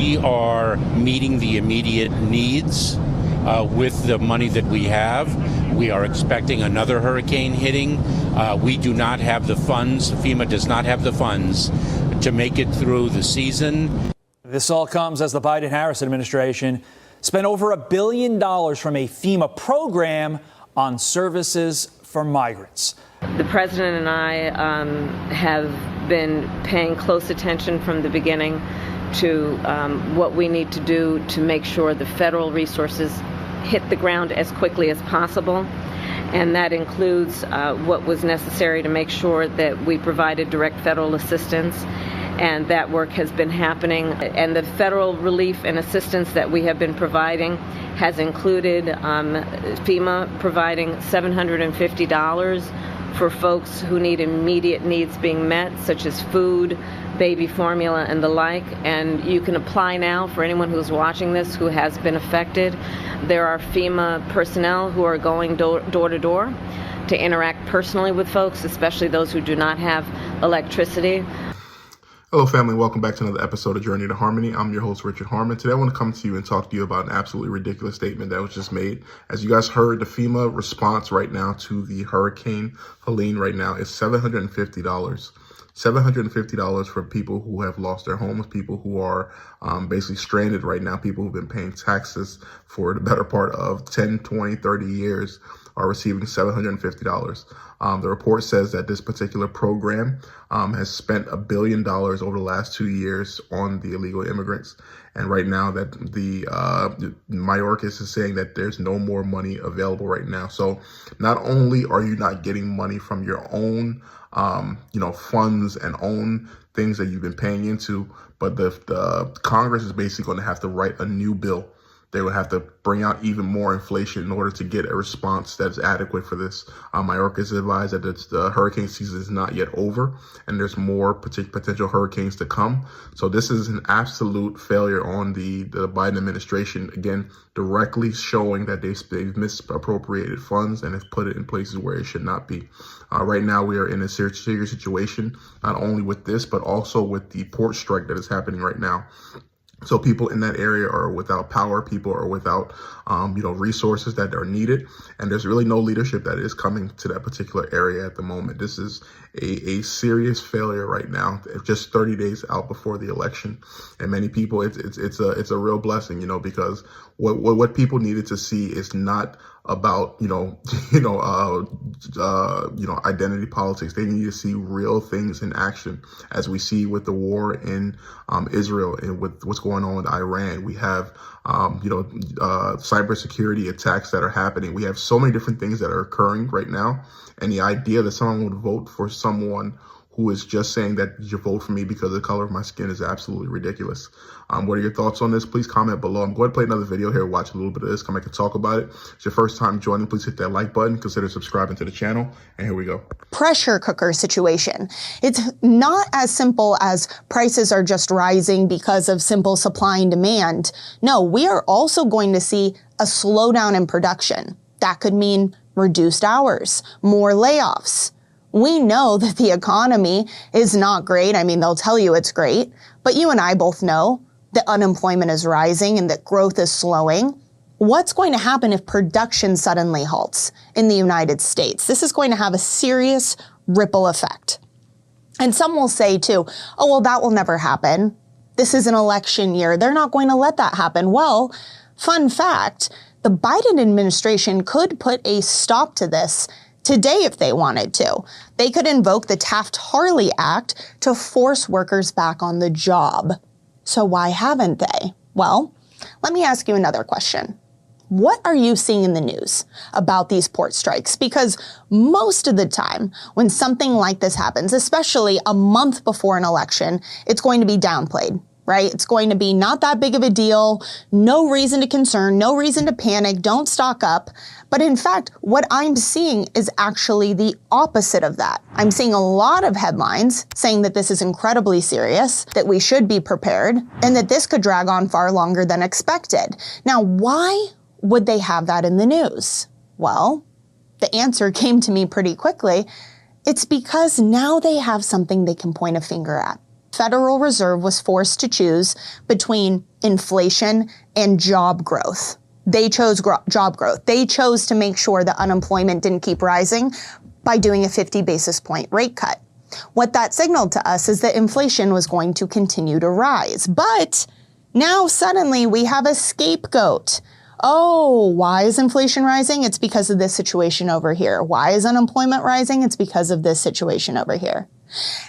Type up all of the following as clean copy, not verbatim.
We are meeting the immediate needs with the money that we have. We are expecting another hurricane hitting. We do not have the funds. FEMA does not have the funds to make it through the season. This all comes as the Biden-Harris administration spent over $1 billion from a FEMA program on services for migrants. The president and I have been paying close attention from the beginning to what we need to do to make sure the federal resources hit the ground as quickly as possible. And that includes what was necessary to make sure that we provided direct federal assistance. And that work has been happening. And the federal relief and assistance that we have been providing has included FEMA providing $750 for folks who need immediate needs being met, such as food, baby formula, and the like. And you can apply now for anyone who's watching this who has been affected. There are FEMA personnel who are going door to door to interact personally with folks, especially those who do not have electricity. Hello, family. Welcome back to another episode of Journey to Harmony. I'm your host, Richard Harmon. Today, I want to come to you and talk to you about an absolutely ridiculous statement that was just made. As you guys heard, the FEMA response right now to the Hurricane Helene right now is $750. $750 for people who have lost their homes, people who are basically stranded right now, people who've been paying taxes for the better part of 10, 20, 30 years are receiving $750. The report says that this particular program has spent $1 billion over the last 2 years on the illegal immigrants. And right now that the Mayorkas is saying that there's no more money available right now. So not only are you not getting money from your own funds and own things that you've been paying into, but the Congress is basically going to have to write a new bill. They would have to bring out even more inflation in order to get a response that's adequate for this. Mayorkas advised that the hurricane season is not yet over, and there's more potential hurricanes to come. So this is an absolute failure on the Biden administration, again, directly showing that they've misappropriated funds and have put it in places where it should not be. Right now, we are in a serious situation, not only with this, but also with the port strike that is happening right now. So people in that area are without power, people are without, resources that are needed. And there's really no leadership that is coming to that particular area at the moment. This is a serious failure right now, just 30 days out before the election. And many people, it's a real blessing, because what people needed to see is not about, identity politics. They need to see real things in action, as we see with the war in Israel and with what's going on with Iran. We have, cybersecurity attacks that are happening. We have so many different things that are occurring right now. And the idea that someone would vote for someone who is just saying that you vote for me because of the color of my skin is absolutely ridiculous. What are your thoughts on this? Please comment below. I'm going to play another video here, watch a little bit of this, come back and talk about it. If it's your first time joining, please hit that like button, consider subscribing to the channel, and here we go. Pressure cooker situation. It's not as simple as prices are just rising because of simple supply and demand. No, we are also going to see a slowdown in production. That could mean reduced hours, more layoffs. We know that the economy is not great. I mean, they'll tell you it's great, but you and I both know that unemployment is rising and that growth is slowing. What's going to happen if production suddenly halts in the United States? This is going to have a serious ripple effect. And some will say too, oh, well, that will never happen. This is an election year. They're not going to let that happen. Well, fun fact, the Biden administration could put a stop to this today if they wanted to. They could invoke the Taft-Hartley Act to force workers back on the job. So why haven't they? Well, let me ask you another question. What are you seeing in the news about these port strikes? Because most of the time when something like this happens, especially a month before an election, it's going to be downplayed, right? It's going to be not that big of a deal, no reason to concern, no reason to panic, don't stock up. But in fact, what I'm seeing is actually the opposite of that. I'm seeing a lot of headlines saying that this is incredibly serious, that we should be prepared, and that this could drag on far longer than expected. Now, why would they have that in the news? Well, the answer came to me pretty quickly. It's because now they have something they can point a finger at. Federal Reserve was forced to choose between inflation and job growth. They chose job growth. They chose to make sure that unemployment didn't keep rising by doing a 50 basis point rate cut. What that signaled to us is that inflation was going to continue to rise. But now suddenly we have a scapegoat. Oh, why is inflation rising? It's because of this situation over here. Why is unemployment rising? It's because of this situation over here.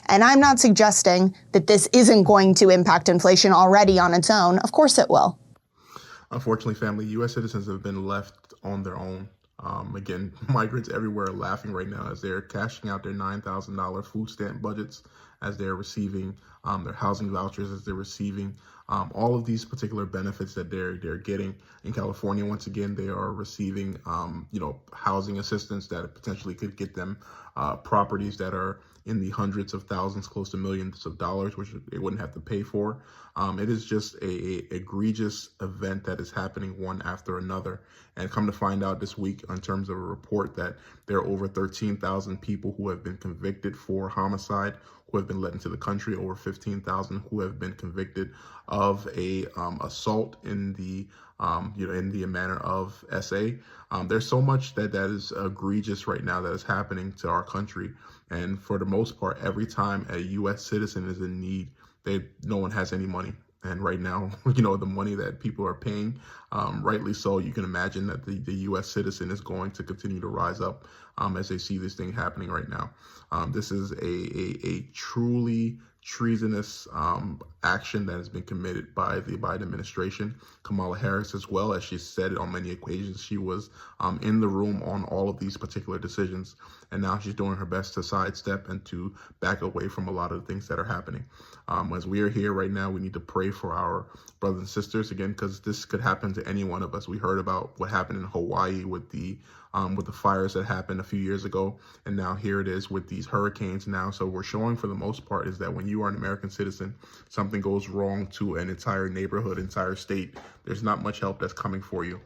And I'm not suggesting that this isn't going to impact inflation already on its own. Of course it will. Unfortunately, family, U.S. citizens have been left on their own. Again, migrants everywhere are laughing right now as they're cashing out their $9,000 food stamp budgets, as they're receiving their housing vouchers, as they're receiving all of these particular benefits that they're getting. In California, once again, they are receiving housing assistance that potentially could get them properties that are in the hundreds of thousands, close to millions of dollars, which they wouldn't have to pay for. It is just a egregious event that is happening one after another. And come to find out this week, in terms of a report, that there are over 13,000 people who have been convicted for homicide, who have been let into the country, over 15,000 who have been convicted of a assault in the in the manner of SA. There's so much that is egregious right now that is happening to our country. And for the most part, every time a U.S. citizen is in need, no one has any money. And right now, the money that people are paying, rightly so, you can imagine that the U.S. citizen is going to continue to rise up as they see this thing happening right now. This is a truly treasonous action that has been committed by the Biden administration. Kamala Harris, as well, as she said on many occasions, she was in the room on all of these particular decisions. And now she's doing her best to sidestep and to back away from a lot of the things that are happening. As we are here right now, we need to pray for our brothers and sisters, again, because this could happen to any one of us. We heard about what happened in Hawaii with the fires that happened a few years ago, and now here it is with these hurricanes now. So we're showing, for the most part, is that when you are an American citizen, something goes wrong to an entire neighborhood, entire state, there's not much help that's coming for you.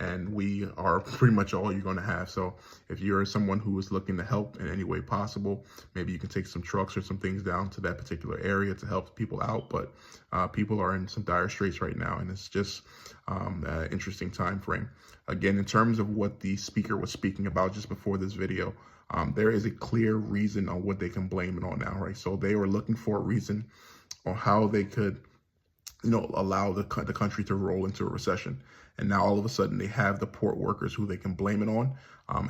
And we are pretty much all you're going to have. So if you're someone who is looking to help in any way possible, maybe you can take some trucks or some things down to that particular area to help people out. But people are in some dire straits right now, and it's just an interesting time frame. Again, in terms of what the speaker was speaking about just before this video, there is a clear reason on what they can blame it on now, right? So they were looking for a reason on how they could, allow the country to roll into a recession. And now all of a sudden they have the port workers who they can blame it on.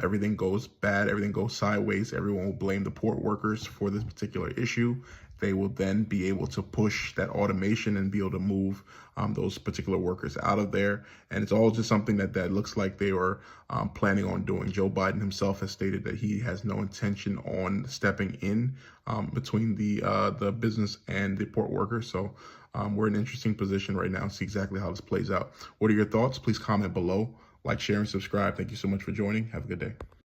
Everything goes bad, everything goes sideways. Everyone will blame the port workers for this particular issue. They will then be able to push that automation and be able to move those particular workers out of there. And it's all just something that looks like they were planning on doing. Joe Biden himself has stated that he has no intention on stepping in between the business and the port workers. So we're in an interesting position right now to see exactly how this plays out. What are your thoughts? Please comment below. Like, share, and subscribe. Thank you so much for joining. Have a good day.